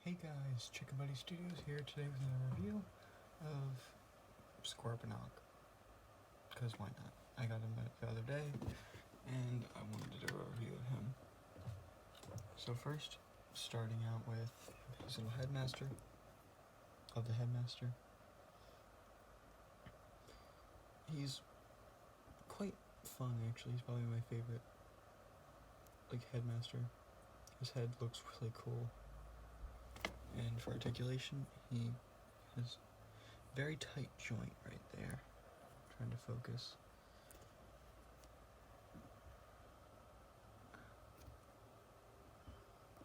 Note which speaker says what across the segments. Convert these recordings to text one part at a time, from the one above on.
Speaker 1: Hey guys, Chicken Buddy Studios here today with another review of SCORPONOK, because why not? I got him the other day, and I wanted to do a review of him. So first, starting out with his little headmaster, of the headmaster. He's quite fun actually, he's probably my favorite, headmaster. His head looks really cool. And for articulation, he has very tight joint right there. Trying to focus.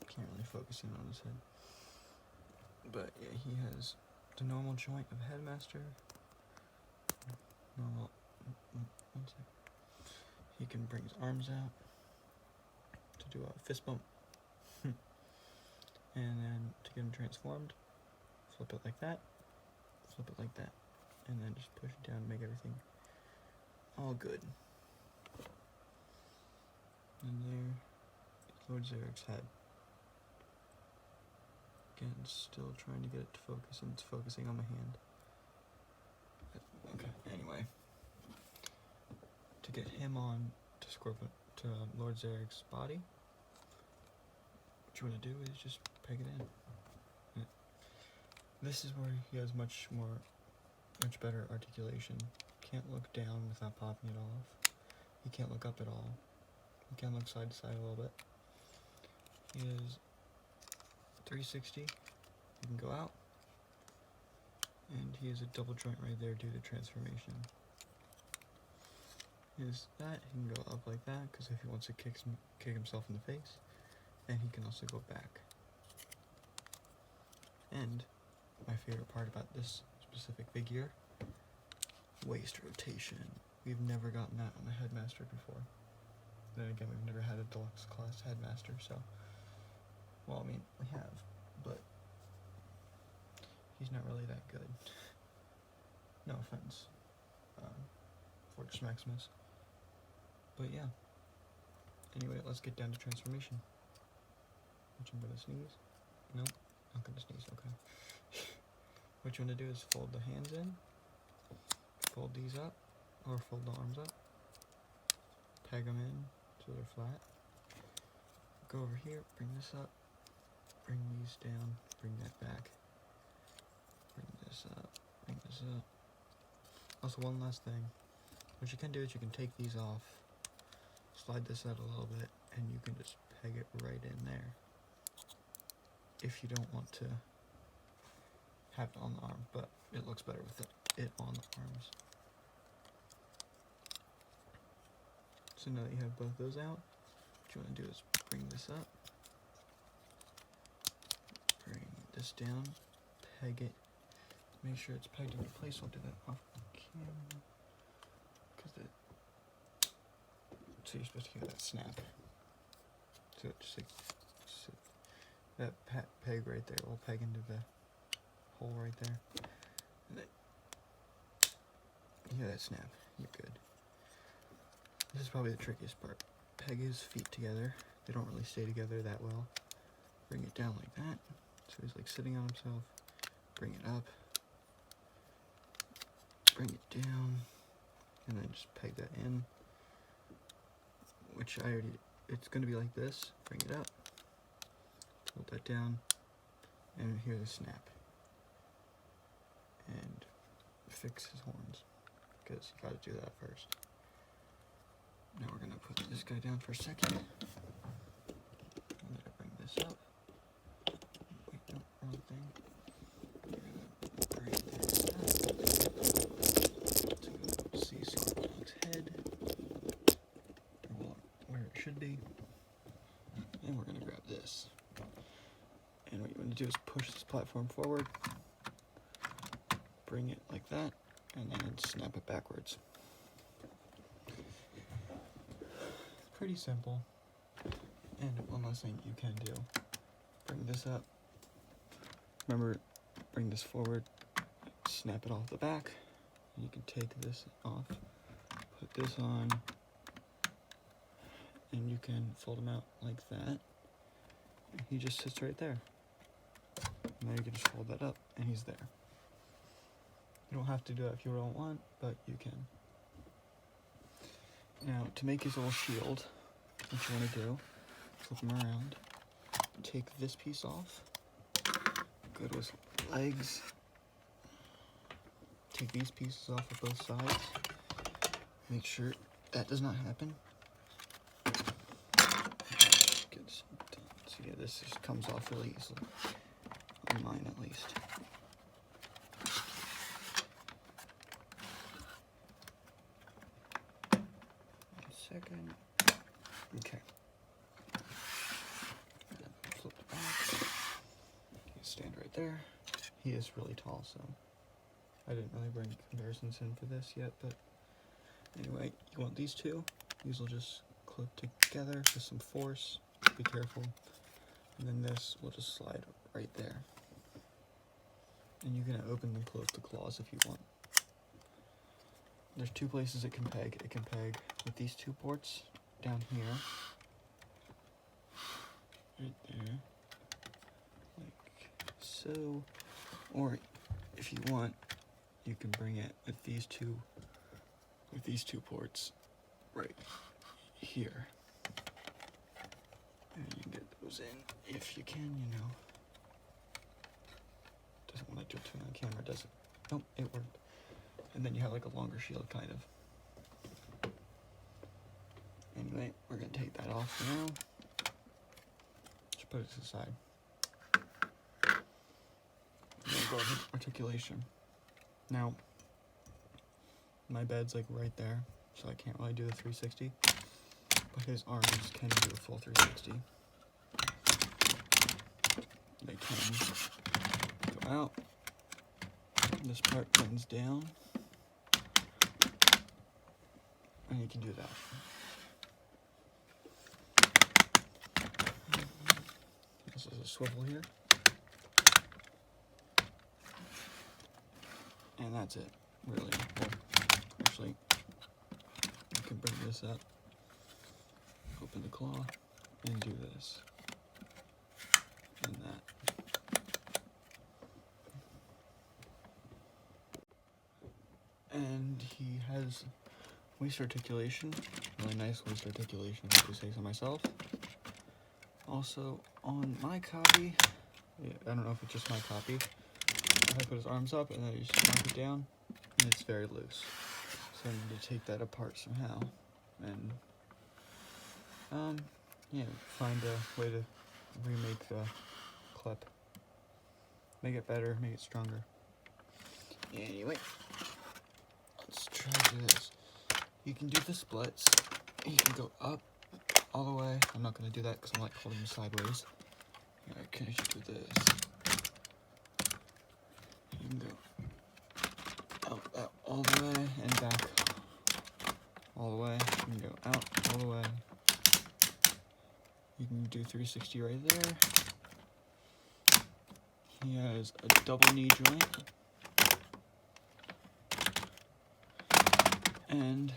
Speaker 1: Can't really focus in on his head. But yeah, he has the normal joint of headmaster. Normal. One sec. He can bring his arms out to do a fist bump. And then to get him transformed, flip it like that, flip it like that, and then just push it down to make everything all good. And there, Lord Zarek's head. Again, still trying to get it to focus, and it's focusing on my hand. Okay, anyway. To get him on to Lord Zarek's body, what you want to do is just peg it in. Yeah. This is where he has much better articulation. Can't look down without popping it off. He can't look up at all. He can look side to side a little bit. He is 360. He can go out. And he has a double joint right there due to transformation. Is that, he can go up like that, because if he wants to kick himself in the face, and he can also go back. And my favorite part about this specific figure, waist rotation. We've never gotten that on a headmaster before. Then again, we've never had a deluxe class headmaster, so, well, I mean, we have, but he's not really that good. No offense, Fortress Maximus. But yeah. Anyway, let's get down to transformation. Which I'm gonna sneeze. Nope, not gonna sneeze, okay. What you wanna do is fold the hands in, fold these up, or fold the arms up, peg them in so they're flat. Go over here, bring this up, bring these down, bring that back, bring this up, bring this up. Also, one last thing. What you can do is you can take these off, slide this out a little bit, and you can just peg it right in there. If you don't want to have it on the arm, but it looks better with it on the arms. So now that you have both those out, what you want to do is bring this up, bring this down, peg it, make sure it's pegged into place. I'll do that off camera. So you're supposed to hear that snap. So it just that peg right there will peg into the hole right there. And then you hear that snap. You're good. This is probably the trickiest part. Peg his feet together. They don't really stay together that well. Bring it down like that. So he's like sitting on himself. Bring it up. Bring it down. And then just peg that in. Which it's going to be like this. Bring it up. Hold that down. And hear the snap. And fix his horns. Because you got to do that first. Now we're going to put this guy down for a second. I'm going to bring this up. Wait, no, wrong thing. We're going to bring this up to see SCORPONOK's head. Where it should be. And we're going to grab this. And what you want to do is push this platform forward. Bring it like that. And then snap it backwards. Pretty simple. And one last thing you can do. Bring this up. Remember, bring this forward. Snap it off the back. And you can take this off. Put this on. And you can fold them out like that. He just sits right there. And then you can just fold that up, and he's there. You don't have to do that if you don't want, but you can. Now, to make his little shield, what you want to do, flip him around, take this piece off, go to his legs, take these pieces off of both sides, make sure that does not happen. Get this done. So yeah, this just comes off really easily, on mine at least. Second. Okay. Flip it back. You stand right there. He is really tall, so I didn't really bring comparisons in for this yet, but anyway, you want these two. These will just clip together with some force. Be careful. And then this will just slide right there. And you can open and close the claws if you want. There's two places it can peg. It can peg with these two ports down here, right there, like so. Or if you want, you can bring it with these two ports right here. And you can get those in if you can, you know. Doesn't want to do it to on camera, does it? Nope, it worked. And then you have like a longer shield, kind of. Anyway, we're gonna take that off now. Just put it to the side. And then go with articulation. Now, my bed's like right there, so I can't really do the 360. But his arms can do a full 360. They can go out. This part bends down. And you can do that. This is a swivel here. And that's it, really. Well, actually, you can bring this up, open the claw, and do this. And that. And he has waist articulation, really nice waist articulation, if I have to say so myself. Also, on my copy, I don't know if it's just my copy, I put his arms up and then you just knock it down, and it's very loose. So I need to take that apart somehow, and, yeah, find a way to remake the clip. Make it better, make it stronger. Anyway, let's try to do this. You can do the splits. You can go up all the way. I'm not going to do that because I'm like holding them sideways. I can actually do this. You can go out all the way and back all the way. You can go out all the way. You can do 360 right there. He has a double knee joint. And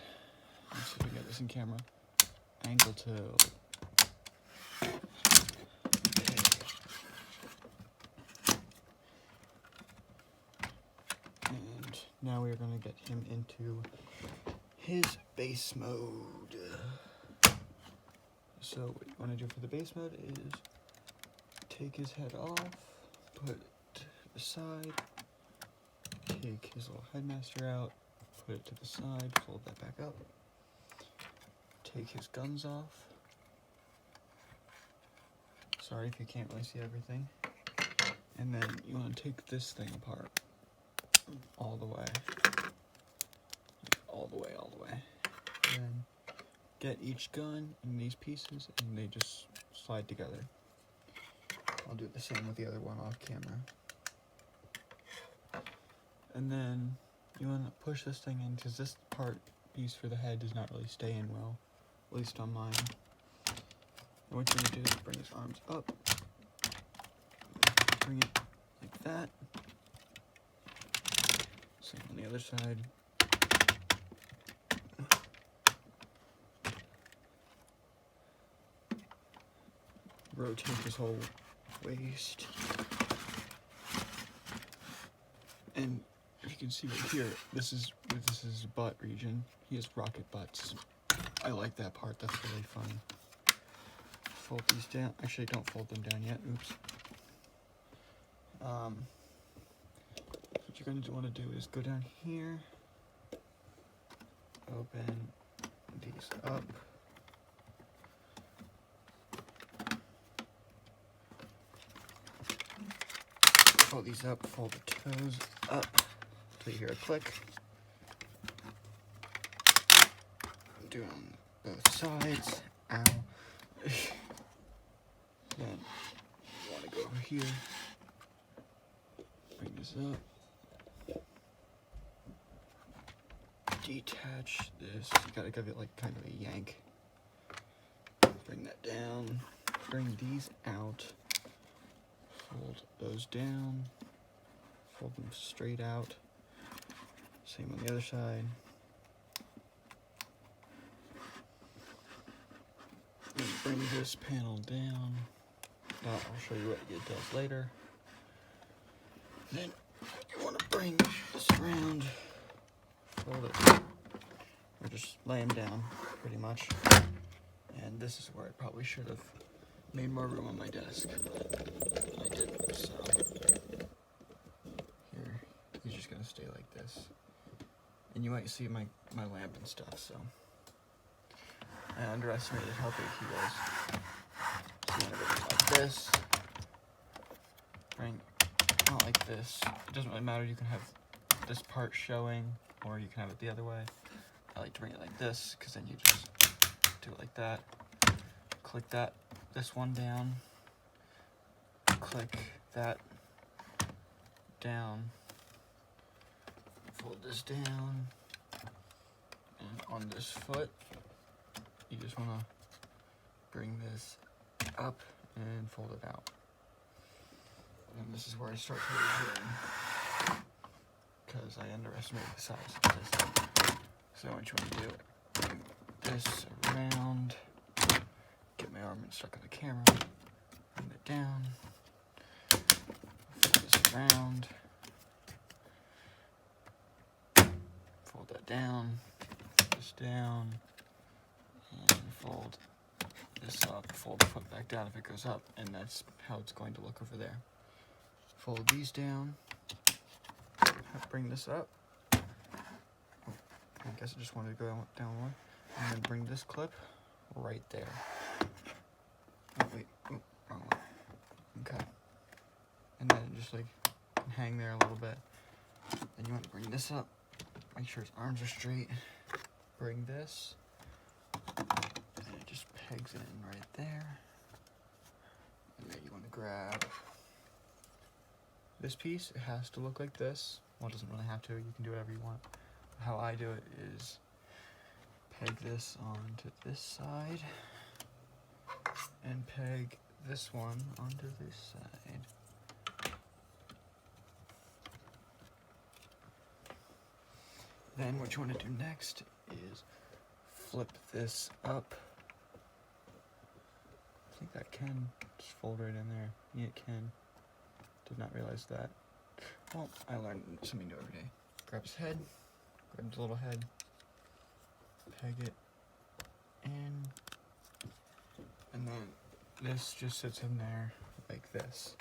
Speaker 1: let's see if we get this in camera. Ankle toe. Okay. And now we are going to get him into his base mode. So what you want to do for the base mode is take his head off, put it to the side, take his little headmaster out, put it to the side, fold that back up, take his guns off. Sorry if you can't really see everything. And then you want to take this thing apart all the way. All the way, all the way. And then get each gun in these pieces and they just slide together. I'll do the same with the other one off camera. And then you want to push this thing in because this piece for the head does not really stay in well, at least on mine. And what you want to do is bring his arms up, bring it like that. Same on the other side. Rotate his whole waist. And you can see right here, this is the butt region. He has rocket butts. I like that part, that's really fun. Fold these down. Actually, don't fold them down yet. Oops. What you're going to want to do is go down here, open these up, fold these up, fold the toes up until you hear a click. Do it on both sides. Ow. Then you want to go over here, bring this up, detach this. You gotta give it like kind of a yank. Bring that down, bring these out, fold those down, fold them straight out. Same on the other side. And bring this panel down. I'll show you what it does later. Then you want to bring this around, fold it, or just lay them down, pretty much. And this is where I probably should have made more room on my desk. I didn't, so here, he's just gonna stay like this. And you might see my lamp and stuff, so I underestimated how big he was. So you want to go like this, bring out like this. It doesn't really matter, you can have this part showing, or you can have it the other way. I like to bring it like this, because then you just do it like that. Click this one down, click that down, fold this down, and on this foot, you just want to bring this up and fold it out. And this is where I start to lose room, because I underestimated the size of this. So what you want to do, bring this around, get my arm stuck on the camera, bring it down, fold this around, fold that down, this down, and fold this up, fold the foot back down if it goes up, and that's how it's going to look over there. Fold these down, bring this up. I guess I just wanted to go down one, and then bring this clip right there. Oh wait, oh, wrong one. Okay. And then just like hang there a little bit. Then you want to bring this up, make sure his arms are straight. Bring this, and it just pegs in right there. And then you want to grab this piece. It has to look like this. Well, it doesn't really have to. You can do whatever you want. How I do it is peg this onto this side and peg this one onto this side. Then what you want to do next is flip this up. I think that can just fold right in there. Yeah, it can. Did not realize that. Well, I learned something new every day. Grab his head, grab his little head, peg it in, and then this just sits in there like this.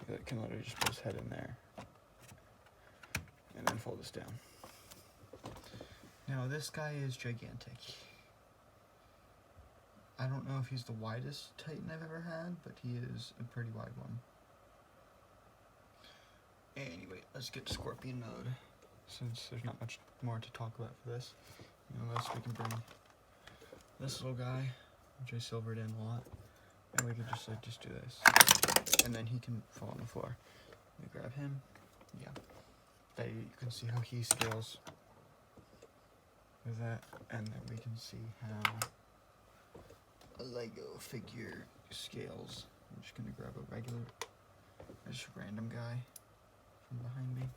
Speaker 1: It can literally just put his head in there, and then fold this down. Now this guy is gigantic. I don't know if he's the widest Titan I've ever had, but he is a pretty wide one. Anyway, let's get to Scorpion mode, since there's not much more to talk about for this. Unless we can bring this little guy, which I silvered in a lot, and we can just do this. And then he can fall on the floor. Let me grab him. Yeah. There you can see how he scales with that, and then we can see how a Lego figure scales. I'm just gonna grab a regular, just random guy from behind me.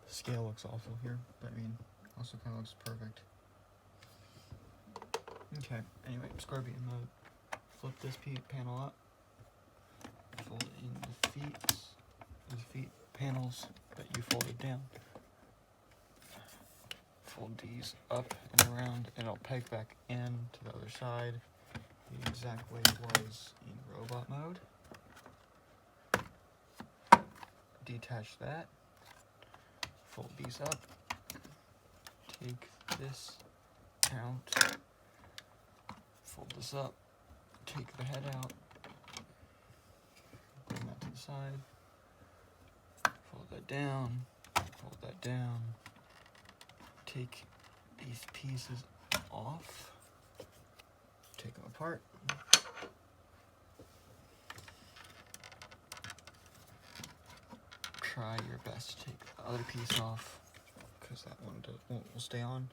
Speaker 1: The scale looks awful here, but I mean, also kind of looks perfect. Okay, anyway, Scorpion mode. Flip this panel up, in the feet panels that you folded down. Fold these up and around, and it'll peg back in to the other side the exact way it was in robot mode. Detach that, fold these up, take this out, fold this up, take the head out, bring that to the side, fold that down, take these pieces off, take them apart, try your best to take the other piece off, because that one will stay on.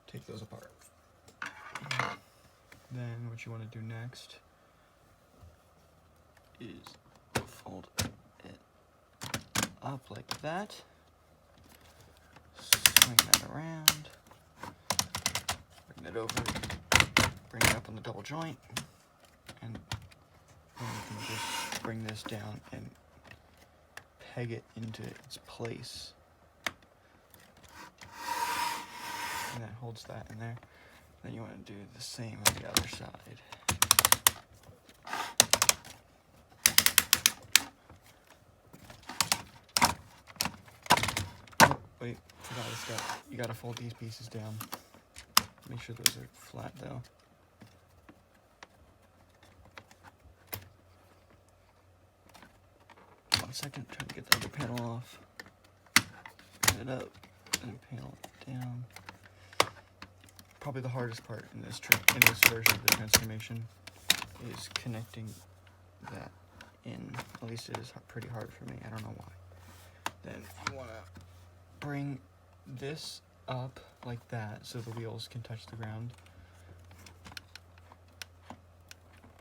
Speaker 1: Take those apart. Then what you want to do next is fold it up like that, swing that around, bring that over, bring it up on the double joint, and then you can just bring this down and peg it into its place. And that holds that in there. Then you want to do the same on the other side. Oh, wait, forgot this guy. You gotta fold these pieces down. Make sure those are flat though. One second, trying to get the other panel off. Get it up and panel it down. Probably the hardest part in this version of the transformation is connecting that in. At least it is pretty hard for me. I don't know why. Then you want to bring this up like that so the wheels can touch the ground.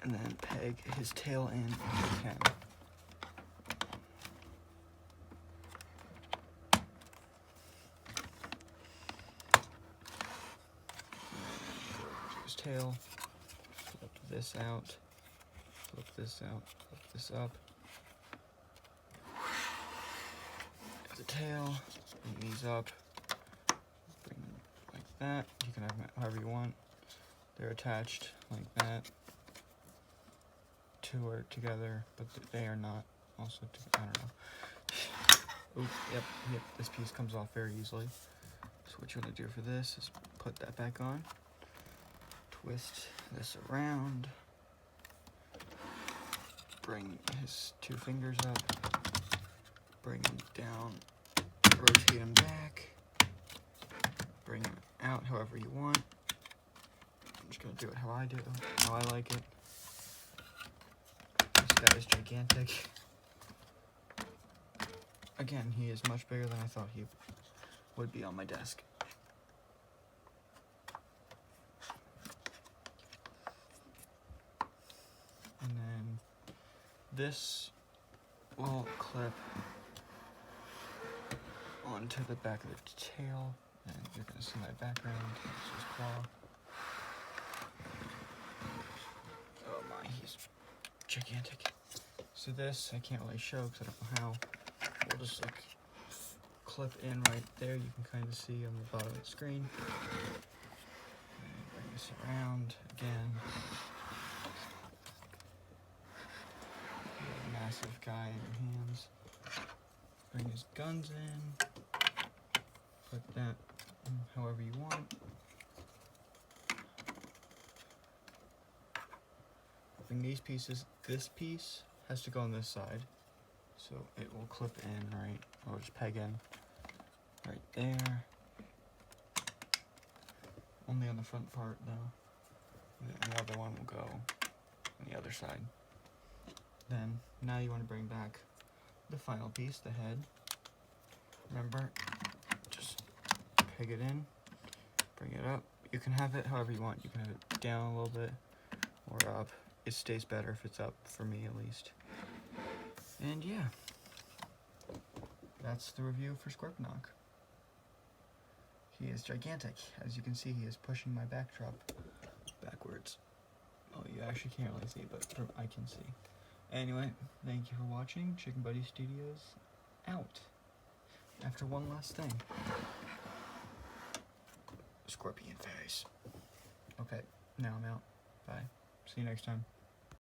Speaker 1: And then peg his tail in if you can. Tail, flip this out, flip this out, flip this up. The tail, bring these up, bring them like that. You can have them however you want. They're attached like that. Two are together, but they are not also together. I don't know. Oops, yep, this piece comes off very easily. So what you want to do for this is put that back on. Twist this around, bring his two fingers up, bring him down, rotate him back, bring him out however you want. I'm just going to do it how I do, how I like it. This guy is gigantic. Again, he is much bigger than I thought he would be on my desk. And then this will clip onto the back of the tail, and you're going to see my background. It's his claw. Oh my, he's gigantic. So this I can't really show because I don't know how. We'll just like clip in right there. You can kind of see on the bottom of the screen. And bring this around again. Massive guy in your hands. Bring his guns in. Put that however you want. Bring these pieces. This piece has to go on this side, so it will clip in right, or just peg in right there. Only on the front part though. And the other one will go on the other side. Then, now you want to bring back the final piece, the head. Remember, just peg it in, bring it up. You can have it however you want. You can have it down a little bit or up. It stays better if it's up, for me at least. And yeah, that's the review for Scorponok. He is gigantic. As you can see, he is pushing my backdrop backwards. Oh, you actually can't really see, but I can see. Anyway, thank you for watching. Chicken Buddy Studios out. After one last thing. Scorpion face. Okay, now I'm out. Bye. See you next time.